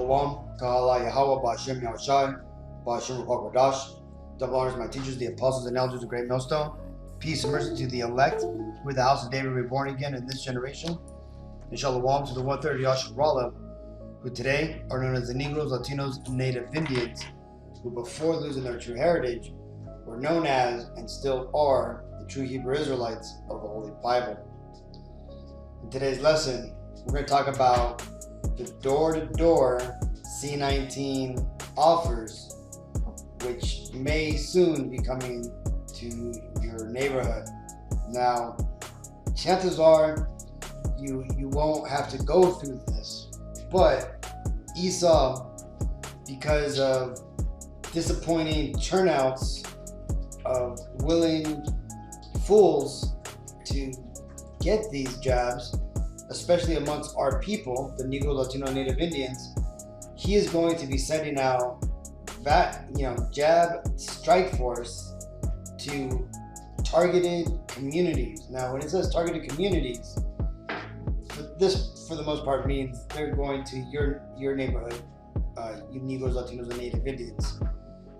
Shalom, Kahala Yahweh, Ba'ashem Yahushai, Ba'ashem Ruach Kodash. Double honors to my teachers, the apostles and elders of Great Millstone. Peace and mercy to the elect, who are the house of David reborn again in this generation. And Shalom to the one-third of Yasharala, who today are known as the Negroes, Latinos, and Native Indians, who before losing their true heritage were known as and still are the true Hebrew Israelites of the Holy Bible. In today's lesson, we're going to talk about the door-to-door C19 offers, which may soon be coming to your neighborhood. Now, chances are you won't have to go through this, but ESAU, because of disappointing turnouts of willing fools to get these jabs, especially amongst our people, the Negro, Latino, Native Indians, he is going to be sending out jab strike force to targeted communities. Now, when it says targeted communities, this for the most part means they're going to your neighborhood, you Negroes, Latinos, and Native Indians.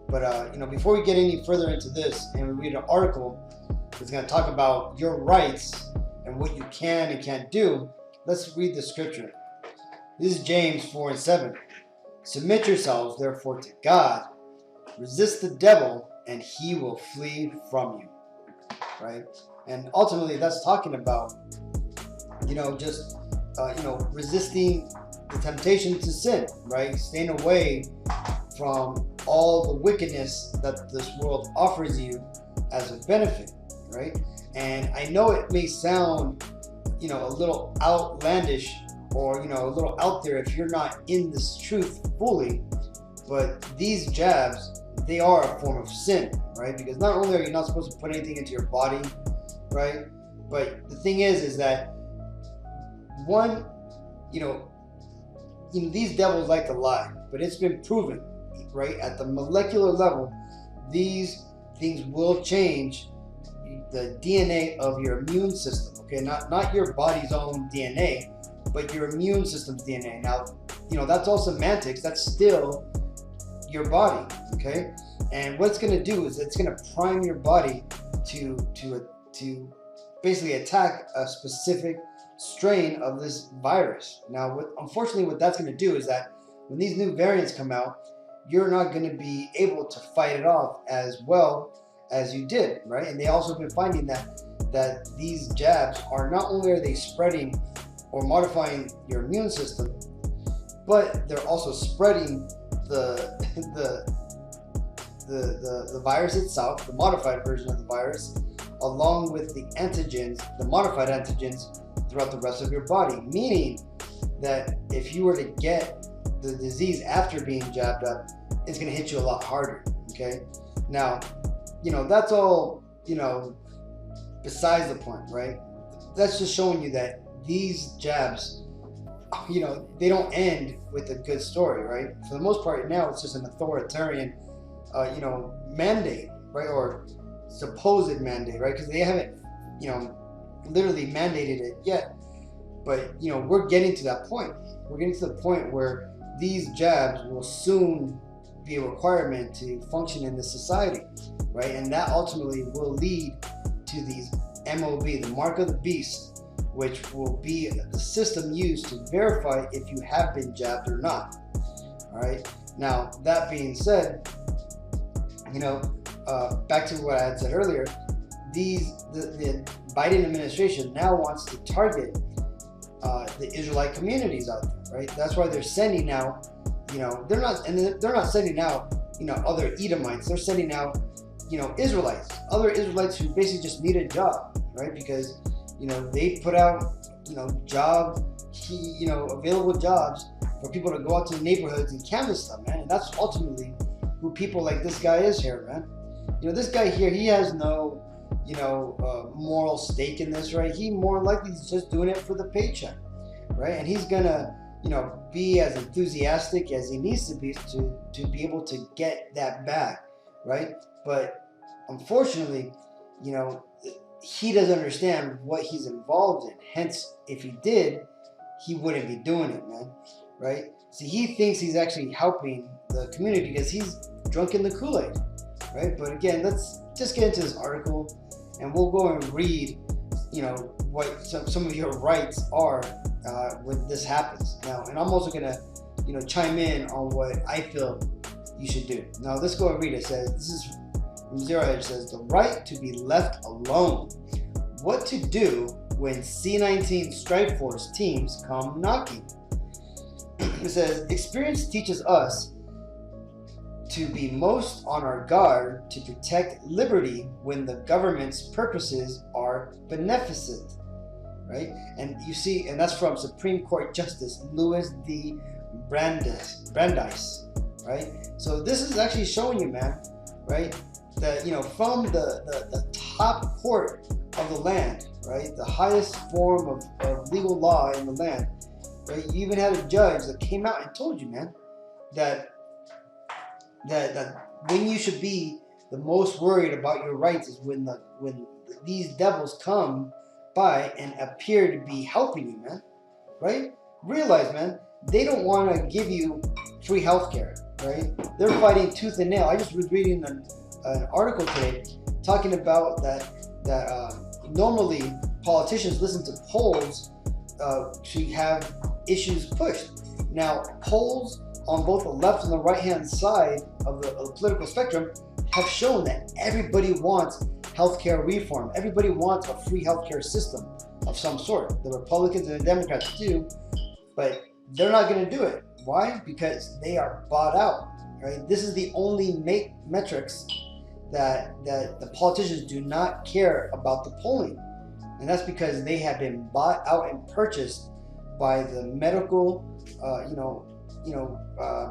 But before we get any further into this and we read an article that's going to talk about your rights and what you can and can't do, let's read the scripture. This is James 4:7. Submit yourselves therefore to God. Resist the devil and he will flee from you. Right? And ultimately that's talking about, resisting the temptation to sin, right? Staying away from all the wickedness that this world offers you as a benefit, right? And I know it may sound a little outlandish or a little out there if you're not in this truth fully, but these jabs, they are a form of sin, right? Because not only are you not supposed to put anything into your body, right, but the thing is that one, these devils like to lie, but it's been proven, right, at the molecular level, these things will change the DNA of your immune system. Okay, not your body's own DNA, but your immune system's DNA. Now, that's all semantics. That's still your body. Okay, and what it's going to do is it's going to prime your body to basically attack a specific strain of this virus. Now, unfortunately, what that's going to do is that when these new variants come out, you're not going to be able to fight it off as well as you did, right? And they also have been finding that these jabs are not only are they spreading or modifying your immune system, but they're also spreading the virus itself, the modified version of the virus, along with the antigens, the modified antigens throughout the rest of your body. Meaning that if you were to get the disease after being jabbed up, it's going to hit you a lot harder. Okay, now that's all besides the point, right? That's just showing you that these jabs, they don't end with a good story, right? For the most part now, it's just an authoritarian mandate, right? Or supposed mandate, right? Because they haven't literally mandated it yet, but we're getting to that point. We're getting to the point where these jabs will soon be a requirement to function in this society, right? And that ultimately will lead to these MOB, the mark of the beast, which will be the system used to verify if you have been jabbed or not. All right. Now, that being said, back to what I had said earlier, the Biden administration now wants to target the Israelite communities out there, right? That's why they're sending out, they're not sending out, other Edomites. They're sending out, Israelites, other Israelites who basically just need a job, right? Because, they put out, available jobs for people to go out to the neighborhoods and canvass them, man. And that's ultimately who people like this guy is here, man. This guy here, he has no, moral stake in this, right? He more likely is just doing it for the paycheck, right? And he's gonna, be as enthusiastic as he needs to be be able to get that back, right? But unfortunately, he doesn't understand what he's involved in. Hence, if he did, he wouldn't be doing it, man, right? See, he thinks he's actually helping the community because he's drunk in the Kool-Aid, right? But again, let's just get into this article, and we'll go and read, what some of your rights are when this happens. Now, and I'm also gonna, chime in on what I feel you should do. Now, let's go and read it. It says, this is from Zero Hedge. It says, the right to be left alone. What to do when C-19 strike force teams come knocking. It says, experience teaches us to be most on our guard to protect liberty when the government's purposes are beneficent, right? And you see, and that's from Supreme Court Justice Louis D. Brandeis, right? So this is actually showing you, man, right, that, from the top court of the land, right, the highest form of legal law in the land, right, you even had a judge that came out and told you, man, that when you should be the most worried about your rights is when these devils come by and appear to be helping you, man, right? Realize, man, they don't want to give you free healthcare, right? They're fighting tooth and nail. I just was reading an article today talking about that normally politicians listen to polls to have issues pushed. Now, polls on both the left and the right-hand side of the political spectrum have shown that everybody wants healthcare reform. Everybody wants a free healthcare system of some sort. The Republicans and the Democrats do, but they're not going to do it. Why? Because they are bought out, right? This is the only metrics that the politicians do not care about the polling. And that's because they have been bought out and purchased by the medical,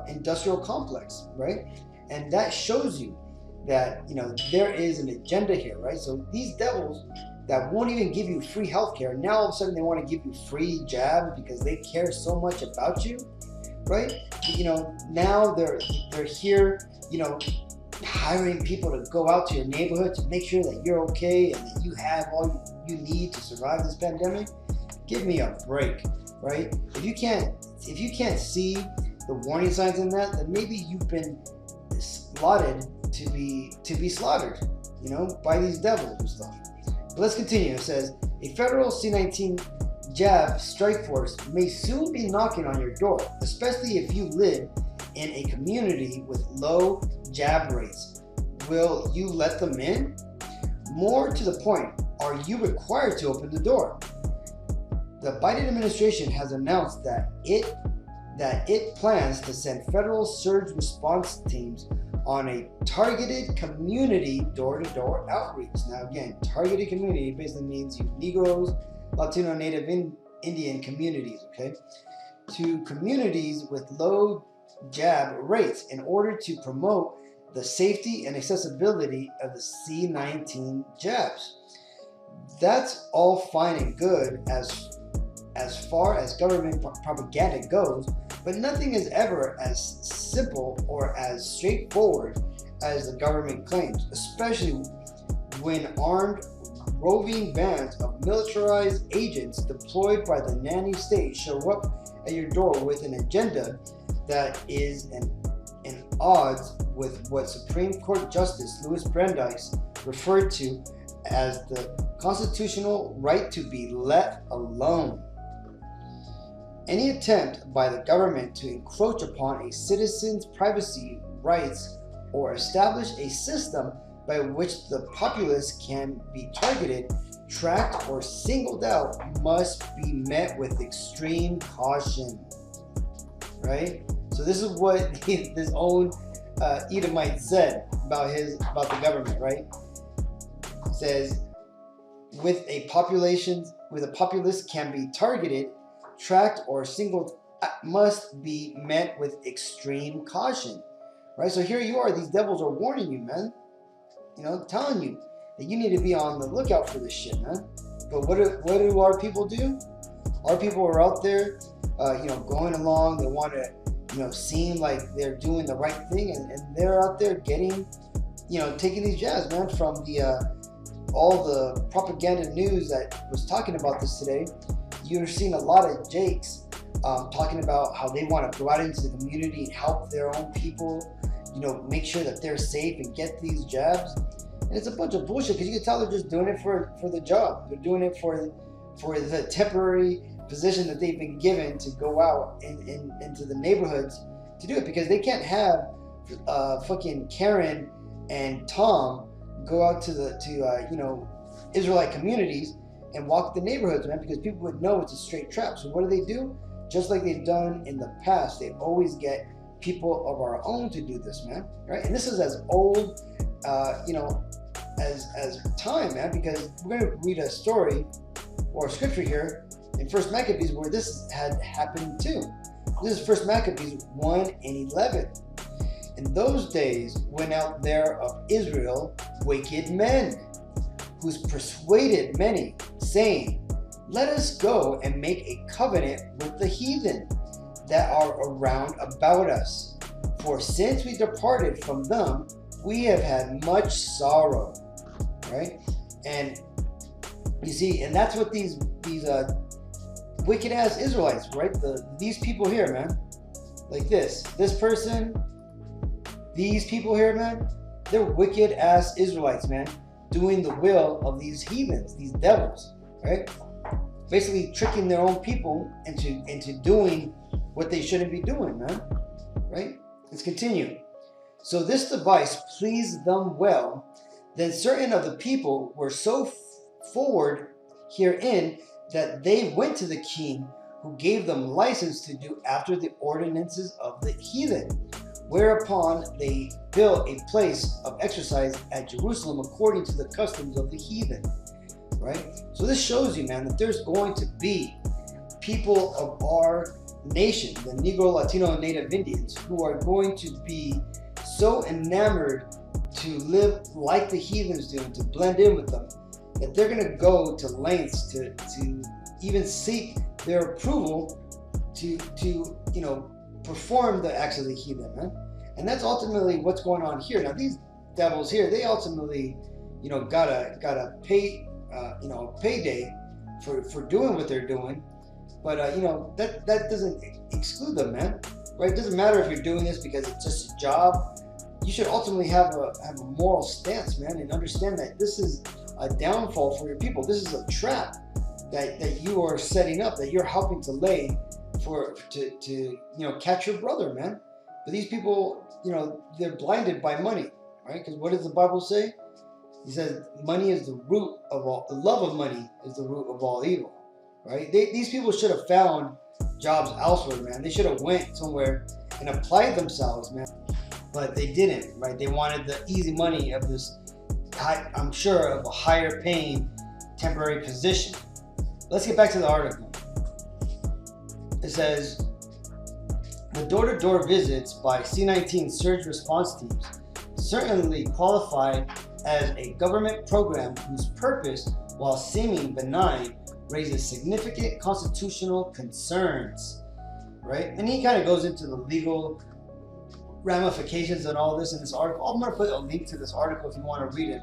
industrial complex, right? And that shows you that, there is an agenda here, right? So these devils that won't even give you free healthcare, now all of a sudden they want to give you free jabs because they care so much about you, right? Now they're here, hiring people to go out to your neighborhood to make sure that you're okay and that you have all you need to survive this pandemic. Give me a break, right? If you can't see the warning signs in that, then maybe you've been slotted to be slaughtered, by these devils and stuff. But let's continue. It says, a federal C-19 jab strike force may soon be knocking on your door, especially if you live in a community with low jab rates. Will you let them in? More to the point, are you required to open the door? The Biden administration has announced that it plans to send federal surge response teams on a targeted community door-to-door outreach. Now again, targeted community basically means you Negroes, Latino, Native, Indian communities, okay? To communities with low jab rates in order to promote the safety and accessibility of the C-19 jabs. That's all fine and good as far as government propaganda goes, but nothing is ever as simple or as straightforward as the government claims, especially when armed roving bands of militarized agents deployed by the nanny state show up at your door with an agenda that is in odds with what Supreme Court Justice Louis Brandeis referred to as the constitutional right to be let alone. Any attempt by the government to encroach upon a citizen's privacy rights or establish a system by which the populace can be targeted, tracked, or singled out must be met with extreme caution. Right? So this is what his own Edomite said about the government, right? It says, with a populace can be targeted, tracked, or singled must be met with extreme caution, right? So here you are, these devils are warning you, man, telling you that you need to be on the lookout for this shit, man. But what do our people do? Our people are out there, going along. They want to, seem like they're doing the right thing, and they're out there getting, taking these jabs, man, from all the propaganda news that was talking about this today. You're seeing a lot of Jakes talking about how they want to go out into the community and help their own people, make sure that they're safe and get these jabs. And it's a bunch of bullshit, because you can tell they're just doing it for the job. They're doing it for the temporary position that they've been given to go out into the neighborhoods to do it, because they can't have fucking Karen and Tom go out to Israelite communities and walk the neighborhoods, man, because people would know it's a straight trap. So what do? Just like they've done in the past, they always get people of our own to do this, man, right? And this is as old, as time, man, because we're going to read a story or a scripture here in First Maccabees where this had happened too. This is First Maccabees 1:11. In those days went out there of Israel wicked men, who's persuaded many, saying, let us go and make a covenant with the heathen that are around about us. For since we departed from them, we have had much sorrow. Right? And you see, and that's what these wicked ass Israelites, right? These people here, man, like this person, these people here, man, they're wicked ass Israelites, man, doing the will of these heathens, these devils, right? Basically tricking their own people into doing what they shouldn't be doing, man, right? Let's continue. So this device pleased them well. Then certain of the people were so forward herein that they went to the king, who gave them license to do after the ordinances of the heathen. Whereupon they built a place of exercise at Jerusalem according to the customs of the heathen. Right? So this shows you, man, that there's going to be people of our nation, the Negro, Latino, and Native Indians, who are going to be so enamored to live like the heathens do and to blend in with them, that they're going to go to lengths to even seek their approval to perform the acts of the heathen, man. And that's ultimately what's going on here. Now these devils here, they ultimately, got a payday for doing what they're doing, but that doesn't exclude them, man. Right? It doesn't matter if you're doing this because it's just a job. You should ultimately have a moral stance, man, and understand that this is a downfall for your people. This is a trap that you are setting up, that you're helping to lay to catch your brother, man. But these people, they're blinded by money, right? Because what does the Bible say? He says money is the root of all. The love of money is the root of all evil, right? These people should have found jobs elsewhere, man. They should have went somewhere and applied themselves, man. But they didn't, right? They wanted the easy money of this, I'm sure, of a higher paying temporary position. Let's get back to the article. It says, the door-to-door visits by C-19 surge response teams certainly qualified as a government program whose purpose, while seeming benign, raises significant constitutional concerns, right? And he kind of goes into the legal ramifications and all this in this article. I'm going to put a link to this article if you want to read it,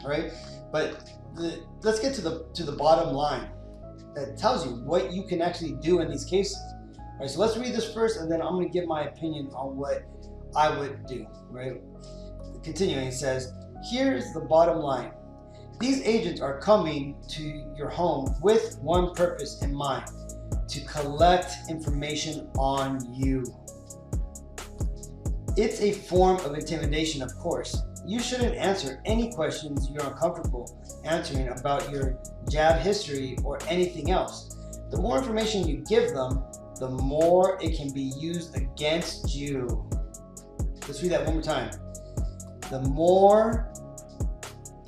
all right? But let's get to the bottom line that tells you what you can actually do in these cases. All right, so let's read this first, and then I'm going to give my opinion on what I would do, right? Continuing, it says, here's the bottom line. These agents are coming to your home with one purpose in mind: to collect information on you. It's a form of intimidation, of course. You shouldn't answer any questions you're uncomfortable answering about your jab history or anything else. The more information you give them, the more it can be used against you. Let's read that one more time. The more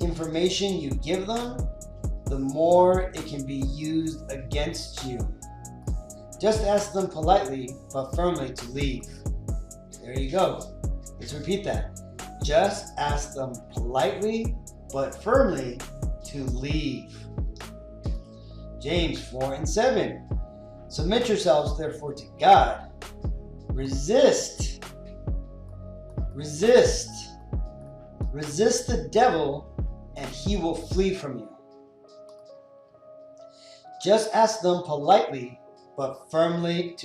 information you give them, the more it can be used against you. Just ask them politely but firmly to leave. There you go. Let's repeat that. Just ask them politely but firmly to leave. James 4:7. Submit yourselves therefore to God. Resist the devil and he will flee from you. Just ask them politely but firmly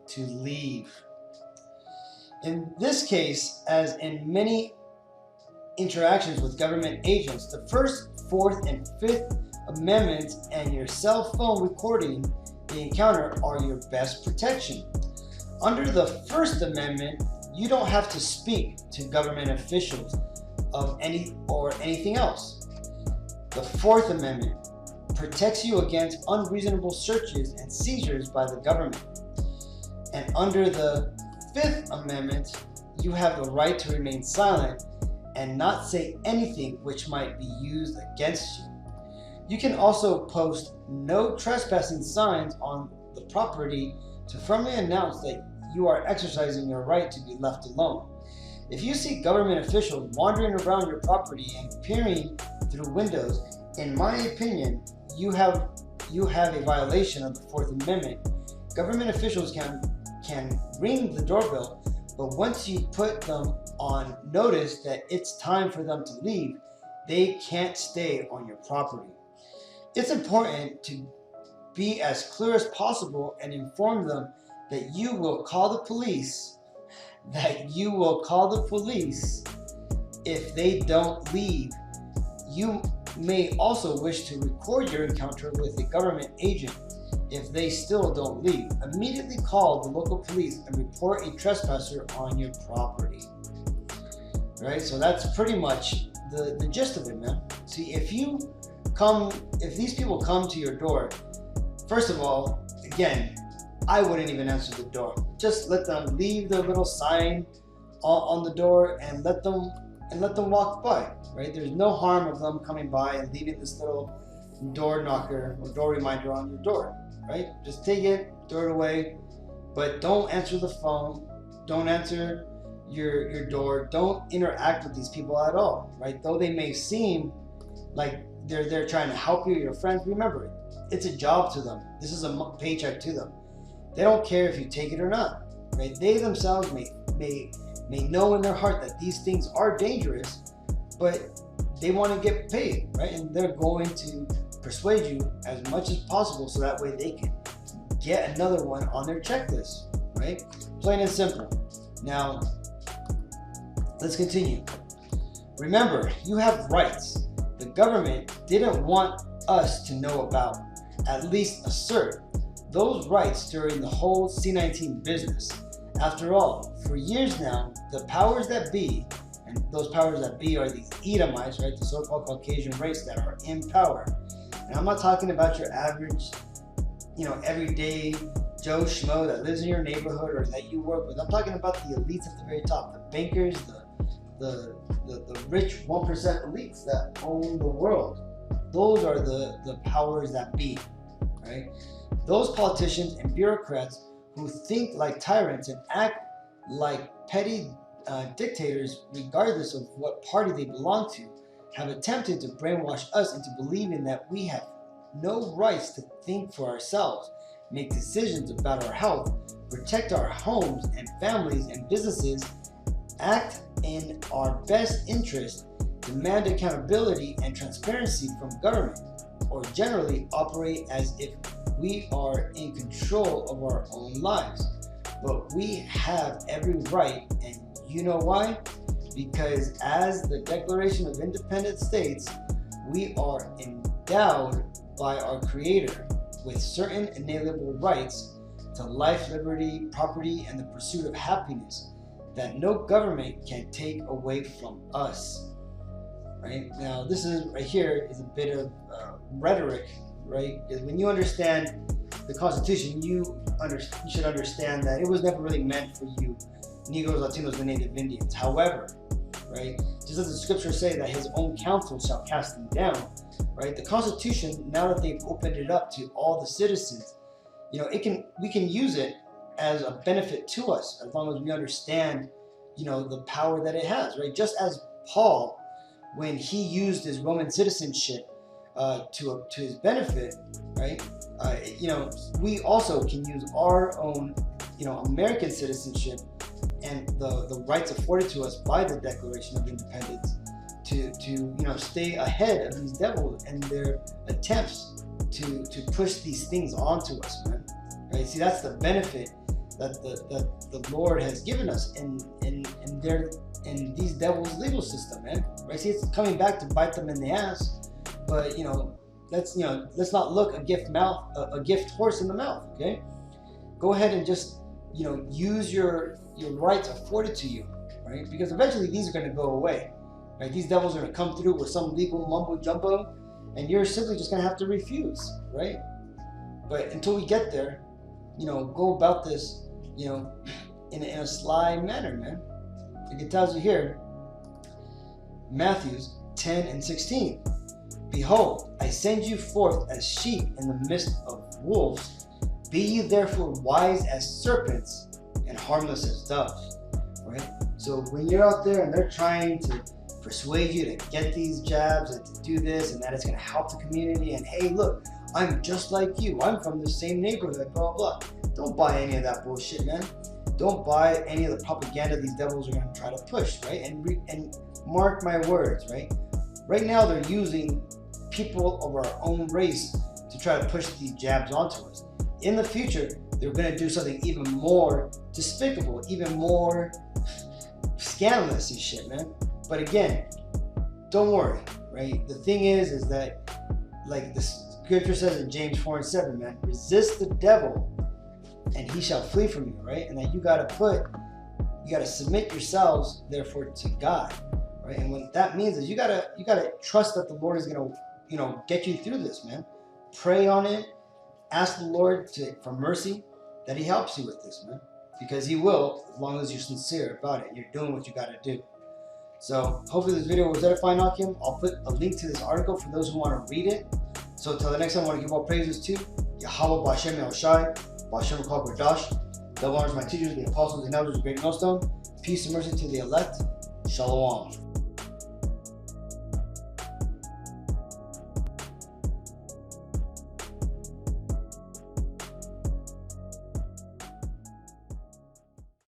to leave. In this case, as in many interactions with government agents, the First, Fourth, and Fifth Amendments and your cell phone recording the encounter are your best protection. Under the First Amendment, you don't have to speak to government officials of anything else. The Fourth Amendment protects you against unreasonable searches and seizures by the government. And under the Fifth Amendment, you have the right to remain silent and not say anything which might be used against you. You can also post no trespassing signs on the property to firmly announce that you are exercising your right to be left alone. If you see government officials wandering around your property and peering through windows, in my opinion, you have a violation of the Fourth Amendment. Government officials can ring the doorbell, but once you put them on notice that it's time for them to leave, they can't stay on your property. It's important to be as clear as possible and inform them that you will call the police, if they don't leave. You may also wish to record your encounter with a government agent. If they still don't leave, immediately call the local police and report a trespasser on your property. Right? So that's pretty much the gist of it, man. See, if these people come to your door, first of all, again, I wouldn't even answer the door. Just let them leave their little sign on the door and let them walk by. Right? There's no harm of them coming by and leaving this little door knocker or door reminder on your door. Right? Just take it, throw it away, but don't answer the phone. Don't answer your door. Don't interact with these people at all. Right? Though they may seem like they're trying to help you, your friends, remember, it's a job to them. This is a paycheck to them. They don't care if you take it or not. Right? They themselves may know in their heart that these things are dangerous, but they want to get paid, right? And they're going to persuade you as much as possible so that way they can get another one on their checklist, right? Plain and simple. Now, let's continue. Remember, you have rights the government didn't want us to know about, at least assert those rights during the whole C-19 business. After all, for years now, the powers that be, and those powers that be are these Edomites, right? The so-called Caucasian race that are in power. And I'm not talking about your average, everyday Joe Schmo that lives in your neighborhood or that you work with. I'm talking about the elites at the very top, the bankers, the rich 1% elites that own the world. Those are the powers that be, right? Those politicians and bureaucrats who think like tyrants and act like petty dictators, regardless of what party they belong to, have attempted to brainwash us into believing that we have no rights to think for ourselves, make decisions about our health, protect our homes and families and businesses, act in our best interest, demand accountability and transparency from government, or generally operate as if we are in control of our own lives. But we have every right, and you know why? Because as the Declaration of Independence states, we are endowed by our Creator with certain inalienable rights to life, liberty, property, and the pursuit of happiness that no government can take away from us. Right? Now, this is right here is a bit of rhetoric, right? Because when you understand the Constitution, you should understand that it was never really meant for you Negroes, Latinos, and Native Indians. However, right, just as the scriptures say that his own counsel shall cast him down, right? The Constitution, now that they've opened it up to all the citizens, we can use it as a benefit to us as long as we understand, the power that it has, right? Just as Paul, when he used his Roman citizenship to his benefit, right? We also can use our own, American citizenship and the rights afforded to us by the Declaration of Independence to stay ahead of these devils and their attempts to push these things onto us, man. Right? See, that's the benefit that the Lord has given us in these devils' legal system, man. Right? See, it's coming back to bite them in the ass. But let's not look a gift horse in the mouth. Okay, go ahead and just use your rights afforded to you, right? Because eventually these are going to go away, right? These devils are going to come through with some legal mumbo jumbo, and you're simply just going to have to refuse, right? But until we get there, go about this, in a sly manner, man. Like it tells you here, Matthew 10:16. Behold, I send you forth as sheep in the midst of wolves. Be ye therefore wise as serpents and harmless as doves. Right? So when you're out there and they're trying to persuade you to get these jabs and to do this and that it's going to help the community, and hey, look, I'm just like you. I'm from the same neighborhood, blah, blah, blah. Don't buy any of that bullshit, man. Don't buy any of the propaganda these devils are going to try to push, right? And mark my words, right? Right now they're using people of our own race to try to push these jabs onto us. In the future, they're going to do something even more despicable, even more scandalous and shit, man. But again, don't worry, right? The thing is that, like the scripture says in James 4:7, man, resist the devil and he shall flee from you, right? And that you got to submit yourselves, therefore, to God, right? And what that means is you got to trust that the Lord is going to, get you through this, man. Pray on it. Ask the Lord for mercy, that he helps you with this, man. Because he will, as long as you're sincere about it. You're doing what you got to do. So hopefully this video was edifying, Akim. I'll put a link to this article for those who want to read it. So until the next time, I want to give all praises to Yahweh B'Hashem Yahushai, B'Hashem Kodash. Double honors my teachers, the apostles and elders of Great Millstone. Peace and mercy to the elect. Shalom.